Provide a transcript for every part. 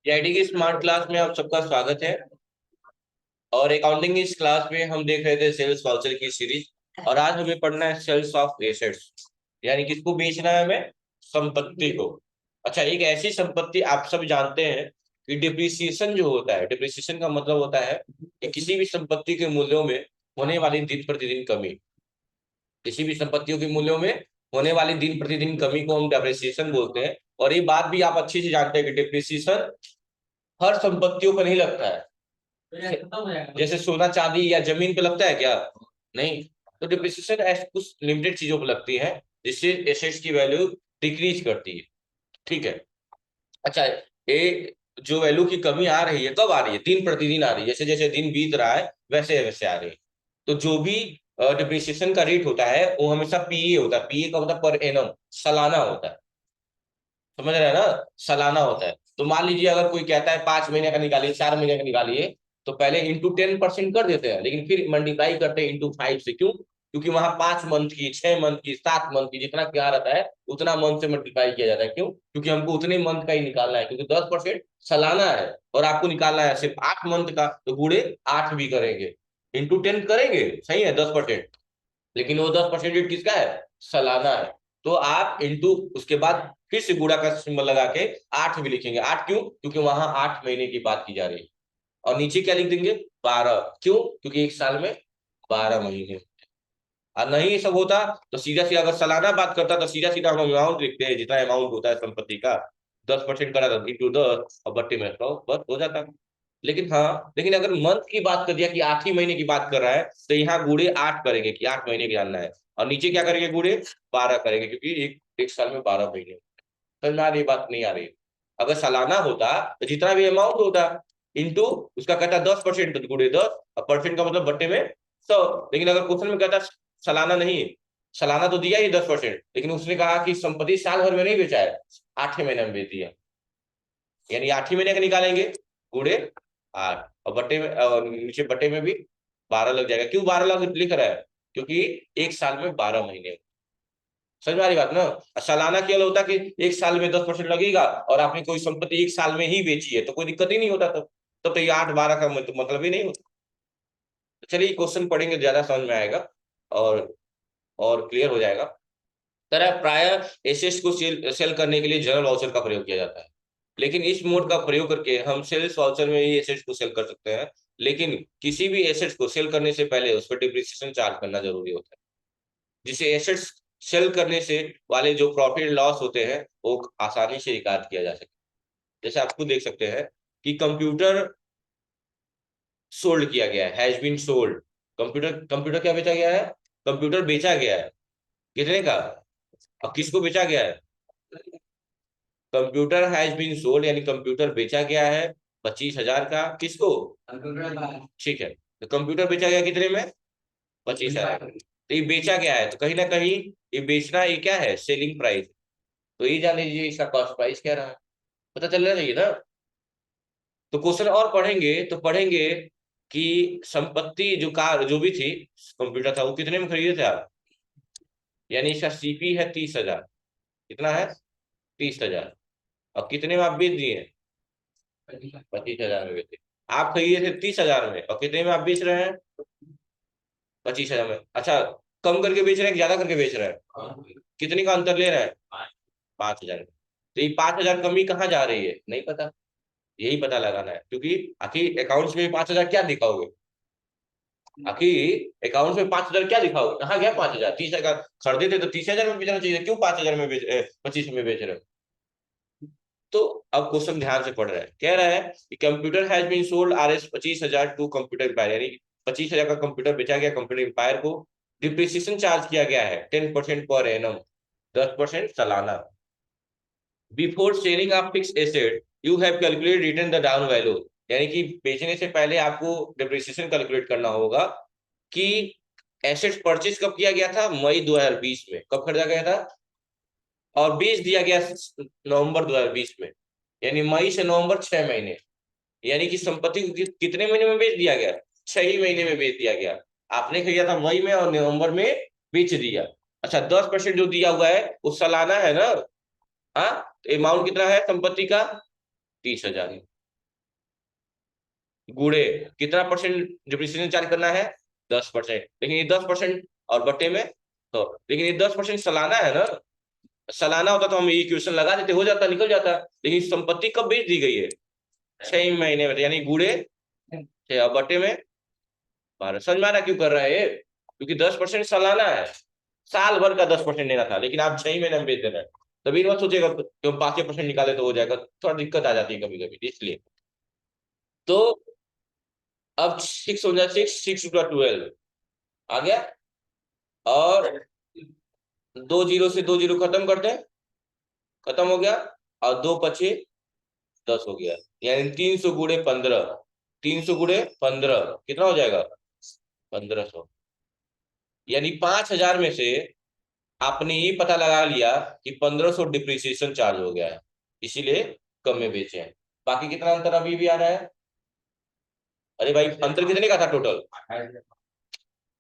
IT की smart class में आप सबका स्वागत है। और अकाउंटिंग इस क्लास में हम देख रहे थे सेल्स वाउचर की सीरीज, और आज हमें पढ़ना है सेल्स ऑफ एसेट्स, यानी किसको बेचना है हमें? संपत्ति को। अच्छा, एक ऐसी संपत्ति, आप सब जानते हैं कि डिप्रिसिएशन जो होता है, डिप्रिसिएशन का मतलब होता है कि किसी भी संपत्ति के मूल्यों में होने वाली दिन प्रतिदिन कमी। किसी भी संपत्तियों के मूल्यों में होने वाली दिन प्रतिदिन कमी को हम डिप्रिसिएशन बोलते हैं। और ये बात भी आप अच्छे से जानते हैं कि डिप्रिसिएशन हर संपत्तियों पर नहीं लगता है। जैसे सोना चांदी या जमीन पे लगता है क्या? नहीं। तो डिप्रिसिएशन ऐसे कुछ लिमिटेड चीजों पर लगती है जिससे एसेट्स की वैल्यू डिक्रीज करती है। ठीक है। अच्छा, ये जो वैल्यू की कमी आ रही है कब आ रही है? दिन प्रतिदिन आ रही है। जैसे जैसे दिन बीत रहा है वैसे वैसे आ रही है। तो जो भी डिप्रिसिएशन का रेट होता है वो हमेशा पीए होता है। पीए का मतलब पर एनम, सालाना होता है। समझ रहे हैं ना? सालाना होता है। तो मान लीजिए अगर कोई कहता है 5 महीने का निकालिए, 4 महीने का निकालिए, तो पहले इंटू 10% कर देते हैं, लेकिन फिर मल्टीप्लाई करते हैं इंटू 5 से। क्यों? क्योंकि वहां 5 मंथ की, 6 मंथ की, 7 मंथ की जितना क्या रहता है उतना मंथ से मल्टीप्लाई किया जाता है। क्यों? क्योंकि हमको उतने मंथ का ही निकालना है, क्योंकि 10% सालाना है और आपको निकालना है सिर्फ 8 मंथ का, तो पूरे 8 भी करेंगे, इंटू 10 करेंगे, सही है, 10%। लेकिन वो 10% किसका है? सालाना है। तो आप इंटू उसके बाद फिर से गुणा का सिंबल लगा के 8 भी लिखेंगे। 8 क्यों? क्योंकि वहां 8 महीने की बात की जा रही है। और नीचे क्या लिख देंगे? 12। क्यों? क्योंकि एक साल में 12 महीने। और नहीं ये सब होता तो सीधा सीधा, अगर सालाना बात करता तो सीधा सीधा हम अमाउंट लिखते हैं, जितना अमाउंट होता है संपत्ति का 10% करा था इंटू 10 और बट्टे में 100, बस हो जाता। लेकिन हाँ, लेकिन अगर मंथ की बात कर दिया कि 8 ही महीने की बात कर रहा है, तो यहाँ गुड़े 8 करेंगे कि 8 महीने की जानना है। और नीचे क्या करेंगे? गुड़े 12 करेंगे, क्योंकि एक साल में 12 महीने। समझ में आ रही बात? नहीं आ रही? अगर सालाना होता तो जितना भी अमाउंट होता इंटू उसका कहता 10%, तो गुड़े 10, और परसेंट का मतलब बट्टे में 100। लेकिन अगर क्वेश्चन में कहता सालाना नहीं है, सालाना तो दिया ही 10%, लेकिन उसने कहा कि संपत्ति साल भर में नहीं बेचा है, 8 महीने में बेच दिया, यानी 8 ही महीने का निकालेंगे, गुड़े 8, और बट्टे में नीचे बट्टे में भी 12 लग जाएगा। क्यों 12 लिख रहा है? क्योंकि एक साल में 12 महीने। समझ में आ रही बात ना? सालाना क्या होता कि एक साल में 10% लगेगा, और आपने कोई संपत्ति एक साल में ही बेची है तो कोई दिक्कत ही नहीं होता। तब तो ये 8-12 का मतलब ही नहीं होता। तो चलिए क्वेश्चन पढ़ेंगे, ज्यादा समझ में आएगा और क्लियर हो जाएगा। तरह प्राय एसेट्स को सेल करने के लिए जनरल वाउचर का प्रयोग किया जाता है, लेकिन इस मोड का प्रयोग करके हम सेल्स वाउचर में ही एसेट्स को सेल कर सकते हैं। लेकिन किसी भी एसेट्स को सेल करने से पहले उस पर डिप्रिसिएशन चार्ज करना जरूरी होता है, जिससे एसेट्स सेल करने से वाले जो प्रॉफिट लॉस होते हैं वो आसानी से रिकॉर्ड किया जा सके। जैसे आपको देख सकते हैं कि कंप्यूटर सोल्ड किया गया है, has been sold. Computer computer क्या बेचा गया है? कंप्यूटर बेचा गया है। कितने का? और किसको बेचा गया है? कंप्यूटर हैज बीन सोल्ड, यानी कंप्यूटर बेचा गया है 25,000 का। किसको? ठीक है। तो कंप्यूटर बेचा गया कितने में? 25,000। तो ये बेचा गया है, तो कहीं ना कहीं ये बेचना, ये क्या है? Selling price. तो ये जान लीजिए इसका कॉस्ट प्राइस क्या रहा है, पता चलना चाहिए ना। तो क्वेश्चन और पढ़ेंगे तो पढ़ेंगे कि संपत्ति जो कार जो भी थी, कंप्यूटर था, वो कितने में खरीदे थे आप? यानी इसका सीपी है 30,000। कितना है? 30,000। और कितने में आप बेच दिए? 25,000 में बेचे। आप खरीदे थे 30,000 में, और कितने में आप बेच रहे हैं? 25,000 में। अच्छा, कम करके बेच रहे हैं कि ज्यादा करके बेच रहे हैं? कितने का अंतर ले रहे हैं? 5,000 में। तो ये 5,000 कमी कहाँ जा रही है? नहीं पता। यही पता लगाना है, क्योंकि आखिर अकाउंट्स में 5,000 क्या दिखाओगे? आखिर अकाउंट्स में 5,000 क्या दिखाओगे? कहाँ गया 5,000? 30,000 खरीदे थे तो 30,000 में बेचना चाहिए, क्यों 5,000 में बेच 25 में बेच रहे हो? तो अब क्वेश्चन ध्यान से पढ़ रहा है, कह रहा है कि computer has been sold RS 25,000 to computer empire, यानी 25,000 का कंप्यूटर बेचा गया कंप्यूटर एम्पायर को। डिप्रिसिएशन चार्ज किया गया है 10% पर एनम, 10% सालाना। Before selling of fix asset you have calculate written the down value, यानी कि बेचने से पहले आपको डिप्रिसिएशन कैलकुलेट करना होगा कि एसेट्स परचेज कब किया गया था? मई 2020 में। कब खरीदा गया था? और बेच दिया गया नवंबर 2020 में, यानी मई से नवंबर 6 महीने। यानी कि संपत्ति को कितने महीने में बेच दिया गया? 6 ही महीने में बेच दिया गया। आपने खरीदा था मई में और नवंबर में बेच दिया। अच्छा, 10% जो दिया हुआ है वो सालाना है ना? हाँ, तो अमाउंट कितना है संपत्ति का? 30,000। गुणे कितना परसेंट डिप्रिसिएशन चार्ज करना है, 10%। लेकिन ये 10% और बट्टे में, तो लेकिन ये 10% सालाना है ना, सालाना होता तो हम ये इक्वेशन लगा देते, हो जाता, निकल जाता। लेकिन संपत्ति कब बेच दी गई है, 6 महीने में, यानी गुणे 6 और बट्टे में 12। समझ में आ रहा क्यों कर रहा है ये, क्योंकि 10% सालाना है, साल भर का 10% देना था, लेकिन आप 6 महीने में बेच दे रहे हैं। तभी मत सोचेगा कि हम 5% निकाले तो हो जाएगा, थोड़ा दिक्कत आ जाती है कभी कभी, इसलिए। तो अब 6 6 टू 12 आ गया, और 2 जीरो से 2 जीरो खत्म कर दें, खत्म हो गया, और 2 × 5 = 10 हो गया, यानी 300 × 15, 300 × 15 कितना हो जाएगा, 1500। यानी 5,000 में से आपने ये पता लगा लिया कि 1500 डिप्रिसिएशन चार्ज हो गया है, इसीलिए कम में बेचे हैं। बाकी कितना अंतर अभी भी आ रहा है, अरे भाई अंतर कितने का था टोटल,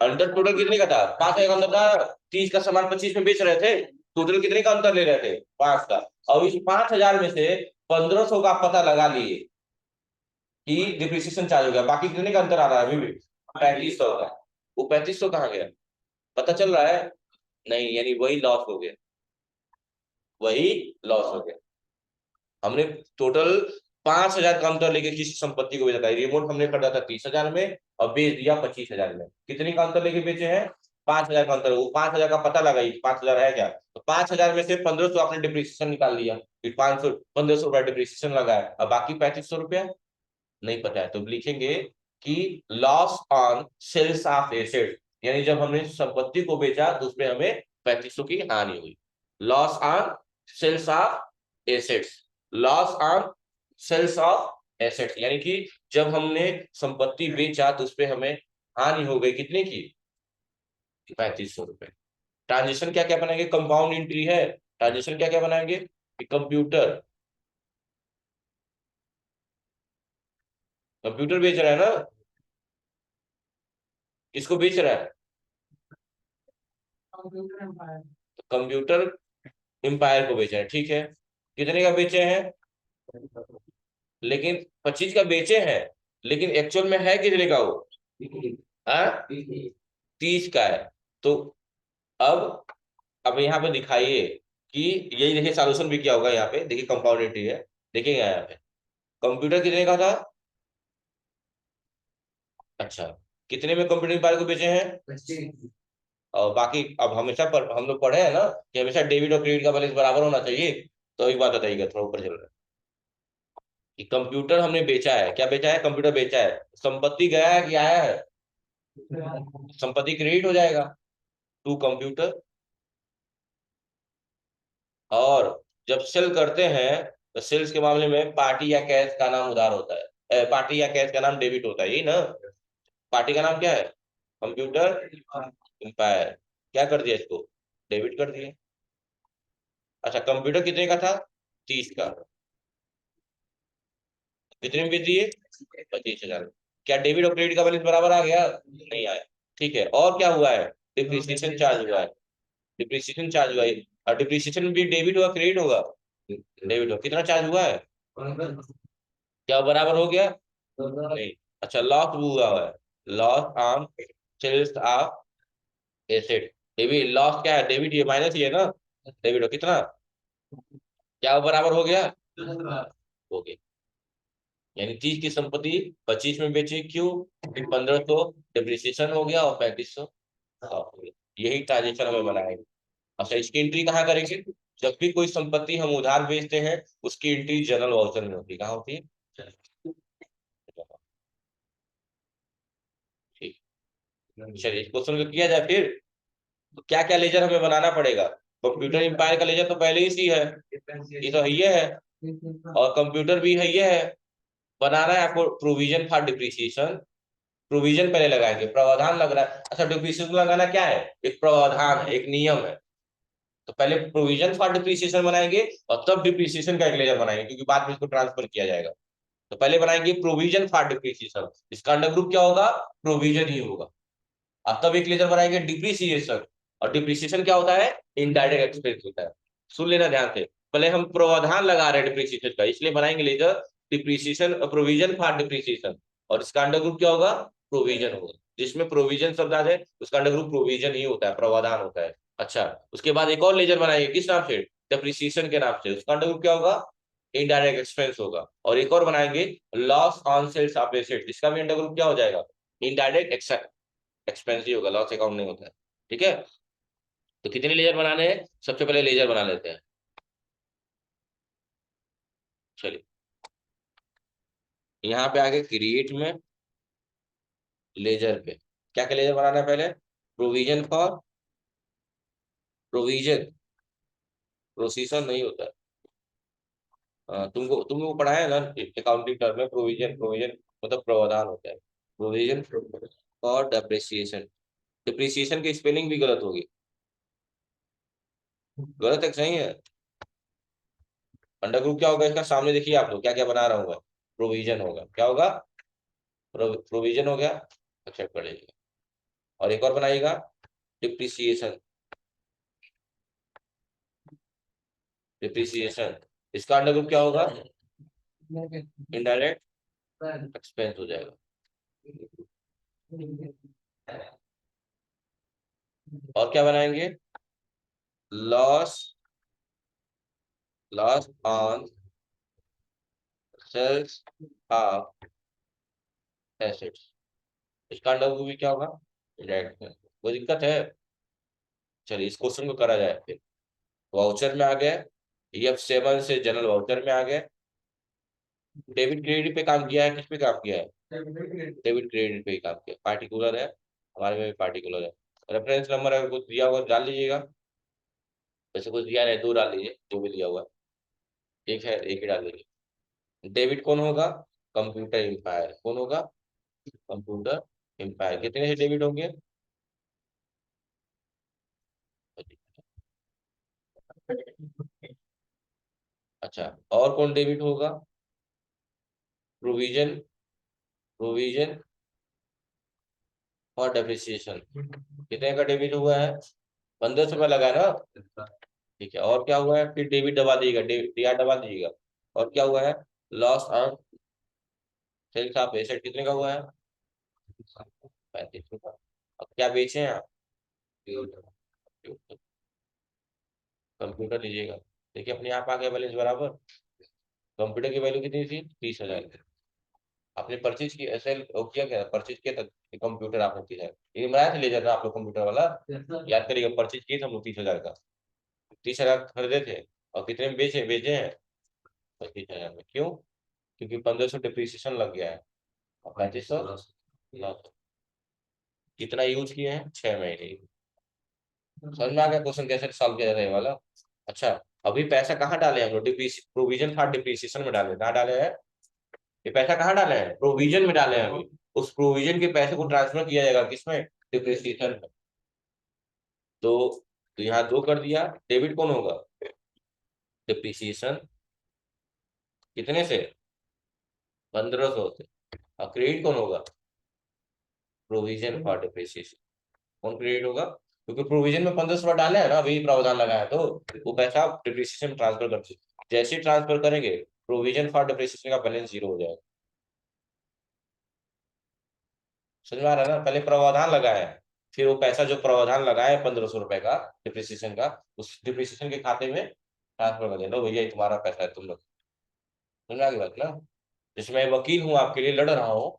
अंतर टोटल कितने का था, 5,000 का अंतर था, 30 का सामान 25 में बेच रहे थे, टोटल कितने का अंतर ले रहे थे, 5 का। और इस 5,000 में से 1500 का पता लगा लिए कि डिप्रिसिएशन चार्ज हो गया, बाकी कितने का अंतर आ रहा है अभी भी, 3500 का। वो 3500 कहाँ गया, पता चल रहा है, नहीं, यानी वही लॉस हो गया, वही लॉस हो गया। हमने टोटल 5,000 का अंतर लेके किसी संपत्ति को बेचा था, रिमोट हमने खरीदा था 30,000 में और बेच दिया 25,000 में। कितने का अंतर लेके बेचे हैं, 5,000 का अंतर। वो 5,000 का पता लगाई 5,000 है क्या, तो 5,000 में से 1500 आपने डिप्रिसिएशन निकाल लिया, फिर 500 1500 रुपया डिप्रिसिएशन लगाया, और बाकी 3500 रुपया नहीं पता है, तो लिखेंगे कि loss on sales of asset, यानी जब हमने संपत्ति को बेचा तो उसमें हमें 3500 की हानि हुई। Loss on sales of assets, loss on sales of assets, यानी कि जब हमने संपत्ति बेचा तो उसपे हमें हानि हो गई, कितने की, 3500 रुपए। ट्रांजेक्शन क्या क्या बनाएंगे, कंपाउंड एंट्री है, ट्रांजेक्शन क्या क्या बनाएंगे, कंप्यूटर, कंप्यूटर बेच रहा है ना, किसको बेच रहा है, कंप्यूटर एम्पायर को बेचा है, ठीक है। कितने का बेचे हैं, लेकिन 25 का बेचे हैं, लेकिन एक्चुअल में है कितने का वो, हाँ, 30 का है। तो अब यहाँ पे दिखाइए कि यही देखिए, सॉल्यूशन भी किया होगा यहाँ पे, देखिए कंपाउंडेड है, देखिएगा यहाँ पे कंप्यूटर कितने का था, अच्छा, कितने में कंप्यूटर एम्पायर को बेचे हैं, और बाकी अब हमेशा पर हम लोग पढ़े हैं ना कि हमेशा डेबिट और क्रेडिट का बैलेंस बराबर होना चाहिए। तो एक बात बताइएगा, थोड़ा ऊपर चल रहा है कि कंप्यूटर हमने बेचा है, क्या बेचा है, कंप्यूटर बेचा है, संपत्ति गया है कि आया है, संपत्ति क्रेडिट हो जाएगा टू कंप्यूटर। और जब सेल करते हैं तो सेल्स के मामले में पार्टी या कैश का नाम उधार होता है, पार्टी या कैश का नाम डेबिट होता है, यही ना, पार्टी का नाम क्या है, कंप्यूटर एम्पायर, क्या कर दिया इसको, डेबिट कर दिया। अच्छा, कंप्यूटर कितने का था, 30 का, कितने में बेच दिए, 25,000। क्या डेबिट और क्रेडिट का बैलेंस बराबर आ गया, नहीं आया, ठीक है। और क्या हुआ है, डिप्रिसिएशन चार्ज हुआ है, डिप्रिसिएशन चार्ज हुआ है, और डिप्रिसिएशन भी डेबिट होगा क्रेडिट होगा, डेबिट होगा, कितना चार्ज हुआ है, क्या बराबर हो गया, नहीं। अच्छा, लॉस हुआ है, loss on sales of asset, debit, loss क्या है, डेबिट, ये माइनस ही है ना, डेबिट हो कितना, क्या बराबर हो गया, हो गया। यानी 30 की संपत्ति 25 में बेची, क्यों, 1500 डिप्रिसिएशन हो गया और 3500 हो गया। यही ट्रांजेक्शन हमें बनाएंगे। अच्छा, इसकी एंट्री कहाँ करेंगे, जब भी कोई संपत्ति हम उधार बेचते हैं उसकी एंट्री जनरल वाउचर में होती है, कहाँ होती है, ठीक। चलिए, क्वेश्चन को किया जाए फिर, तो क्या क्या लेजर हमें बनाना पड़ेगा, कंप्यूटर एम्पायर का लेजर तो पहले ही सी है, ये तो है, ये है, और कंप्यूटर भी है, ये है। बनाना है आपको प्रोविजन फॉर डिप्रिसिएशन, प्रोविजन पहले लगाएंगे, प्रावधान लग रहा है, अच्छा, डिप्रिसिएशन लगाना क्या है, एक प्रावधान है, एक नियम है। तो पहले प्रोविजन फॉर डिप्रिसिएशन बनाएंगे और तब डिप्रिसिएशन का एक लेजर बनाएंगे, क्योंकि बाद में इसको ट्रांसफर किया जाएगा। तो पहले बनाएंगे प्रोविजन फॉर डिप्रिसिएशन, इसका अंडर ग्रुप क्या होगा, प्रोविजन ही होगा। अब तब एक लेजर बनाएंगे डिप्रिसिएशन, और डिप्रिसिएशन क्या होता है, इनडायरेक्ट एक्सपेंस होता है। सुन लेना ध्यान से, पहले हम प्रावधान लगा रहे हैं डिप्रिसिएशन का, इसलिए बनाएंगे ledger depreciation, provision for depreciation, और इसका अंडर ग्रुप क्या होगा, प्रोविजन होगा। जिसमें प्रोविजन शब्द आ जाए उसका अंडर ग्रुप प्रोविजन ही होता है, प्रावधान होता है। अच्छा, उसके बाद एक और लेजर बनाएंगे, किस नाम से, डेप्रिसिएशन के नाम से। उसका अंडर ग्रुप क्या होगा, इनडायरेक्ट एक्सपेंस होगा। और एक और बनाएंगे loss on sales of asset, इसका भी अंडर ग्रुप क्या हो जाएगा, इनडायरेक्ट एक्सपेंस ही होगा, लॉस अकाउंट नहीं होता है। ठीक है, तो कितने लेजर बनाने हैं, सबसे पहले लेजर बना लेते हैं। चलिए, यहाँ पे आगे क्रिएट में लेजर पे क्या क्या लेजर बनाना है, पहले प्रोविजन फॉर, प्रोविजन प्रोसीजन नहीं होता है। तुमको तुमको पढ़ा है ना अकाउंटिंग टर्म में, प्रोविजन प्रोविजन मतलब प्रावधान होता है, प्रोविजन और डेप्रिसिएशन। डिप्रिसिएशन की स्पेलिंग भी गलत होगी, गलत है, सही है। अंडर ग्रुप क्या होगा इसका, सामने देखिए आप लोग क्या क्या बना रहा हूँ मैं, प्रोविजन होगा, क्या होगा, प्रोविजन हो गया, एक्सेप्ट कर लीजिएगा। और एक और बनाइएगा डिप्रिसिएशन, डिप्रिसिएशन, इसका अंडर ग्रुप क्या होगा, इनडायरेक्ट एक्सपेंस हो जाएगा। और क्या बनाएंगे, loss, loss on sales of assets, इसका अंडर ग्रुप भी क्या होगा, इनडायरेक्ट। कोई दिक्कत है, चलिए इस क्वेश्चन को करा जाए फिर। वाउचर में आ गए, F7 से जनरल वाउचर में आ गए। डेबिट क्रेडिट पे काम किया है, किस पे काम किया है, डेबिट क्रेडिट पे ही काम किया, पार्टिकुलर है, हमारे में भी पार्टिकुलर है। रेफरेंस नंबर अगर कुछ दिया होगा डाल लीजिएगा, वैसे कुछ दिया नहीं, दो डाल लीजिए जो भी दिया हुआ है, एक है एक ही डाल लीजिए। डेबिट कौन होगा, कंप्यूटर एम्पायर, कौन होगा, कंप्यूटर एम्पायर। कितने से डेबिट होंगे, अच्छा, और कौन डेबिट होगा, प्रोविजन, प्रोविजन और डेप्रिसिएशन। कितने का डेबिट हुआ है, 1500 लगा है ना। ठीक है, और क्या हुआ है, फिर डेबिट दबा दीजिएगा, डीआर दबा दीजिएगा। और क्या हुआ है, loss on sales of asset, कितने का हुआ है, 35 का। अब क्या बेचे हैं आप, कंप्यूटर लीजिएगा। देखिए अपने आप आ गया बैलेंस बराबर। कंप्यूटर की वैल्यू कितनी थी, 30,000। आपने परचेज की ऐसे किया क्या, परचेज किया था कंप्यूटर आपने 30,000, ये बनाया था ले जाता आप लोग कंप्यूटर वाला, याद करिएगा, परचेज किए थे हम लोग 30,000 का, 30,000 खरीदे थे। और कितने में बेचे, बेचे हैं 25,000 में। क्यों, क्योंकि 1500 डिप्रिसिएशन लग गया है, और 3500 कितना यूज किए हैं, 6 महीने। समझ में आ गया क्वेश्चन कैसे सॉल्व किया जाता है ये वाला। अच्छा, अभी पैसा कहाँ डाले हम लोग, प्रोविजन था डिप्रिसिएशन में डाले, कहाँ डाले हैं, ये पैसा कहाँ डाले हैं, प्रोविजन में डाले हैं अभी। उस प्रोविजन के पैसे को ट्रांसफर किया जाएगा किसमें, डिप्रिसिएशन में। तो यहाँ दो कर दिया, डेबिट कौन होगा, डिप्रिसिएशन, कितने से, 1500 से। और क्रेडिट कौन होगा, प्रोविजन फॉर डिप्रिसिएशन, कौन क्रेडिट होगा, क्योंकि प्रोविजन में 1500 डाले हैं ना, अभी प्रावधान लगाया तो वो पैसा डिप्रिसिएशन में ट्रांसफर कर दीजिए। जैसे ही ट्रांसफर करेंगे प्रोविजन फॉर डिप्रिसिएशन का बैलेंस जीरो हो जाएगा। समझ में आ रहा है ना, पहले प्रावधान लगाया है, फिर वो पैसा जो प्रावधान लगाया है 1500 रुपए का डिप्रिसिएशन का, उस डिप्रिसिएशन के खाते में ट्रांसफर कर देना, भैया ये तुम्हारा पैसा है, तुम लोग। समझ में आ गई बात ना। जैसे मैं वकील हूँ आपके लिए लड़ रहा हूँ,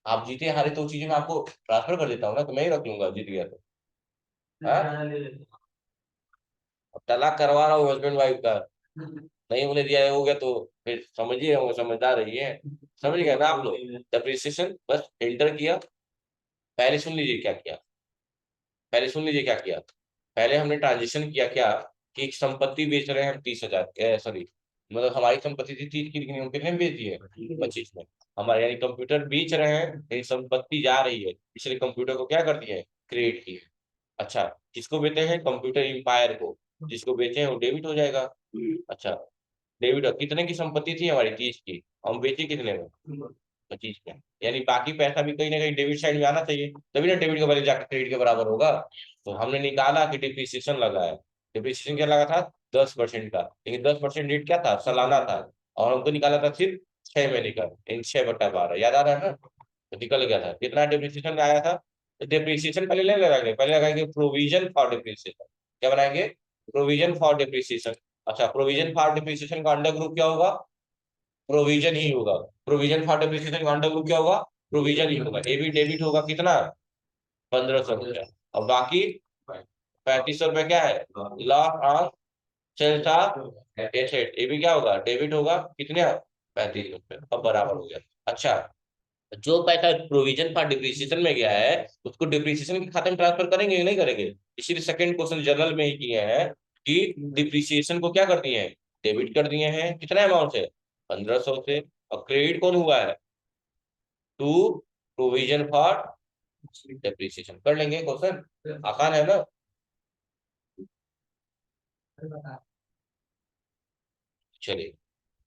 आप जीते हारे तो चीजें मैं आपको ट्रांसफर कर देता हूँ ना, तो मैं ही रख लूंगा जीत गया तो। हाँ? अब तलाक करवा रहा हूँ हस्बैंड वाइफ का, नहीं होने दिया हो गया तो फिर समझिए, हम समझदार रहिए। समझ गए ना आप लोग, डिप्रिसिएशन बस एंटर किया। पहले सुन लीजिए क्या किया, पहले सुन लीजिए क्या किया। पहले हमने ट्रांजिशन किया क्या, कि एक संपत्ति बेच रहे हैं हम 30,000, सॉरी, मतलब हमारी संपत्ति थी 30 की, लेकिन हम कितने में बेच दिए, 25 में। हमारे यानी कंप्यूटर बेच रहे हैं, लेकिन संपत्ति जा रही है, इसलिए कंप्यूटर को क्या कर दिए, क्रिएट किए। अच्छा, किसको बेचे हैं, कंप्यूटर एम्पायर को, जिसको बेचे हैं वो डेबिट हो जाएगा। अच्छा, डेबिट कितने की संपत्ति थी हमारी, 30 की, हम बेचे कितने में, 25 में। यानी बाकी पैसा भी कहीं ना कहीं डेबिट साइड में आना चाहिए, तभी ना डेबिट का वैल्यू जाकर क्रेडिट के बराबर होगा। तो हमने निकाला कि डिप्रिसिएशन लगा है, डिप्रिसिएशन क्या लगा था, 10% का, लेकिन 10% रेट क्या था, सालाना था। और हमको निकाला था सिर्फ 6 में निकल, इन 6/12 याद आ रहा है ना, तो निकल गया था। कितना डिप्रिसिएशन आया था? तो डिप्रिसिएशन पहले नहीं लगाएंगे, पहले लगाएंगे प्रोविजन फॉर डिप्रिसिएशन। क्या बनाएंगे? Provision for depreciation. अच्छा, प्रोविजन फॉर डिप्रिसिएशन का अंडर ग्रुप क्या होगा? प्रोविजन ही होगा। प्रोविजन फॉर डिप्रिसिएशन का अंडर ग्रुप क्या होगा? प्रोविजन ही होगा। ये भी डेबिट होगा, कितना? 1500 रुपया। और बाकी 3500 रुपया क्या है? Loss on sales of asset, ये भी क्या होगा? डेबिट होगा। कितने? 3500 रुपये। अब बराबर हो गया। अच्छा, जो पैसा प्रोविजन फॉर डिप्रिसिएशन में गया है उसको डिप्रिसिएशन के खाते में ट्रांसफर करेंगे या नहीं करेंगे? इसीलिए सेकंड क्वेश्चन जनरल में ही किए हैं कि डिप्रिसिएशन को क्या कर दिए हैं? डेबिट कर दिए हैं। कितना अमाउंट से? 1500 से। और क्रेडिट कौन हुआ है? To provision for depreciation. कर लेंगे क्वेश्चन, आसान है ना? चलिए,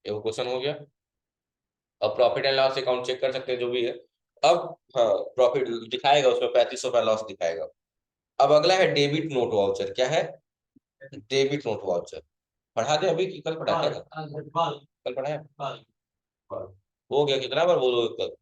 ये क्वेश्चन हो गया। अब profit and loss account check कर सकते हैं जो भी है। अब हाँ, प्रॉफिट दिखाएगा, उसमें 3500 रुपया लॉस दिखाएगा। अब अगला है डेबिट नोट वाउचर। क्या है? Debit note voucher. पढ़ा दे अभी कि कल पढ़ा? क्या कल पढ़ा है? हो गया, कितना बार बोलो कल?